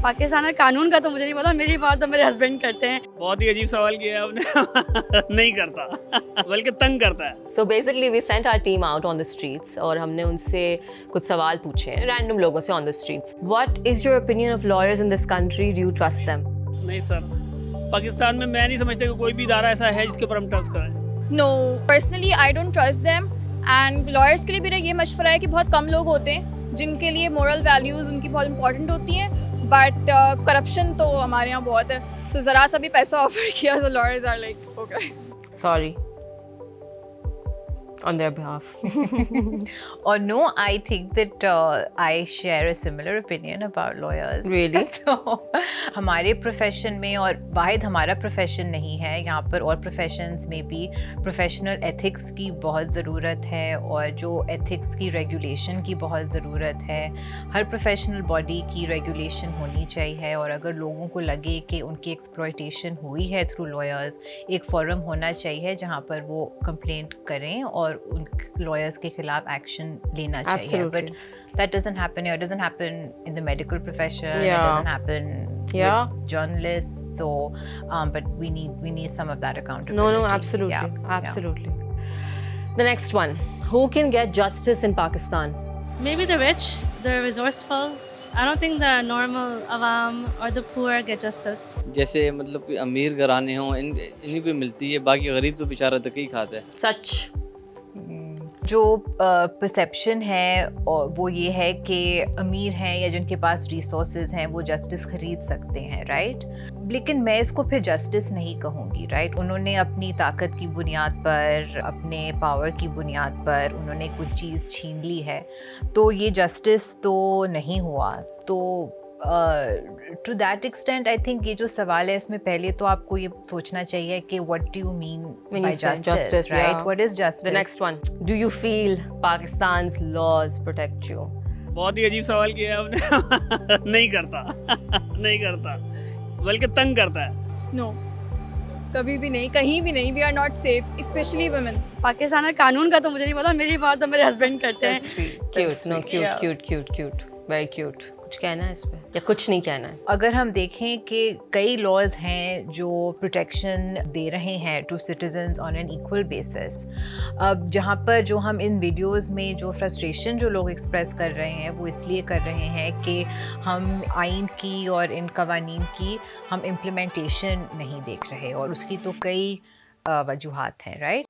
पाकिस्तान में कानून का तो मुझे नहीं पता, मेरी बात तो मेरे हस्बैंड करते हैं। बहुत ही अजीब सवाल किया आपने। नहीं करता, बल्कि तंग करता है। So basically we sent our team out on the streets और हमने उनसे कुछ सवाल पूछे रैंडम लोगों से on the streets. What is your opinion of lawyers in this country? Do you trust them? नहीं सर, पाकिस्तान में मैं नहीं समझता कि कोई भी इदारा ऐसा है जिसके ऊपर हम ट्रस्ट करें। No, personally I don't trust them. And lawyers के लिए मेरा ये मशवरा है कि बहुत कम लोग होते हैं जिनके लिए मोरल वैल्यूज़ उनकी बहुत इंपॉर्टेंट होती हैं, बट करप्शन तो हमारे यहाँ बहुत है। सो ज़रा सा भी पैसा ऑफर किया तो lawyers are like okay, Sorry. On their behalf. Or no, I think that I share a similar opinion about lawyers. Really? So, हमारे प्रोफेशन में, और वाहिद हमारा प्रोफेशन नहीं है, यहाँ पर और प्रोफेशंस में भी प्रोफेशनल एथिक्स की बहुत ज़रूरत है और जो एथिक्स की रेगुलेशन की बहुत ज़रूरत है। हर प्रोफेशनल बॉडी की रेगुलेशन होनी चाहिए, और अगर लोगों को लगे कि उनकी एक्सप्लॉयटेशन हुई है थ्रू लॉयर्स, एक फोरम होना चाहिए जहाँ पर वो कंप्लेंट करें और उन लॉयर्स के खिलाफ एक्शन लेना चाहिए। Absolutely. But that doesn't happen here. It doesn't happen in the medical profession. Yeah. It doesn't happen Yeah. with journalists. So, but we need some of that accountability. No, absolutely. Yeah. Absolutely. The next one. Who can get justice in Pakistan? Maybe the rich, the resourceful. I don't think the normal awam or the poor get justice. जैसे मतलब कि अमीर घराने हों, इन्हीं को मिलती है, बाकी गरीब तो बेचारा धक्के ही खाता है। Such. जो परसेप्शन है और वो ये है कि अमीर हैं या जिनके पास रिसोर्सेज हैं वो जस्टिस ख़रीद सकते हैं, राइट? लेकिन मैं इसको फिर जस्टिस नहीं कहूँगी, राइट? उन्होंने अपनी ताकत की बुनियाद पर, अपने पावर की बुनियाद पर उन्होंने कुछ चीज़ छीन ली है, तो ये जस्टिस तो नहीं हुआ। तो to that extent I think ये जो सवाल है इसमें पहले तो आपको ये सोचना चाहिए कि what do you mean When by you say justice, justice, right? yeah. What is justice? The next one. Do you feel Pakistan's laws protect you? बहुत ही अजीब सवाल किया आपने। नहीं करता, नहीं करता, बल्कि तंग करता है। नो, कभी भी नहीं, कहीं भी नहीं। We are not safe, specially women. Pakistan में कानून का तो मुझे नहीं पता, मेरी बात तो मेरे हस्बैंड करते हैं। Cute. No, cute, Yeah. cute. Very cute. कुछ कहना है इस पे या कुछ नहीं कहना है? अगर हम देखें कि कई लॉज हैं जो प्रोटेक्शन दे रहे हैं to citizens on an equal basis, अब जहाँ पर जो हम इन वीडियोस में जो फ्रस्ट्रेशन जो लोग एक्सप्रेस कर रहे हैं वो इसलिए कर रहे हैं कि हम आइन की और इन कवानीन की हम इम्प्लीमेंटेशन नहीं देख रहे, और उसकी तो कई वजूहात हैं, राइट?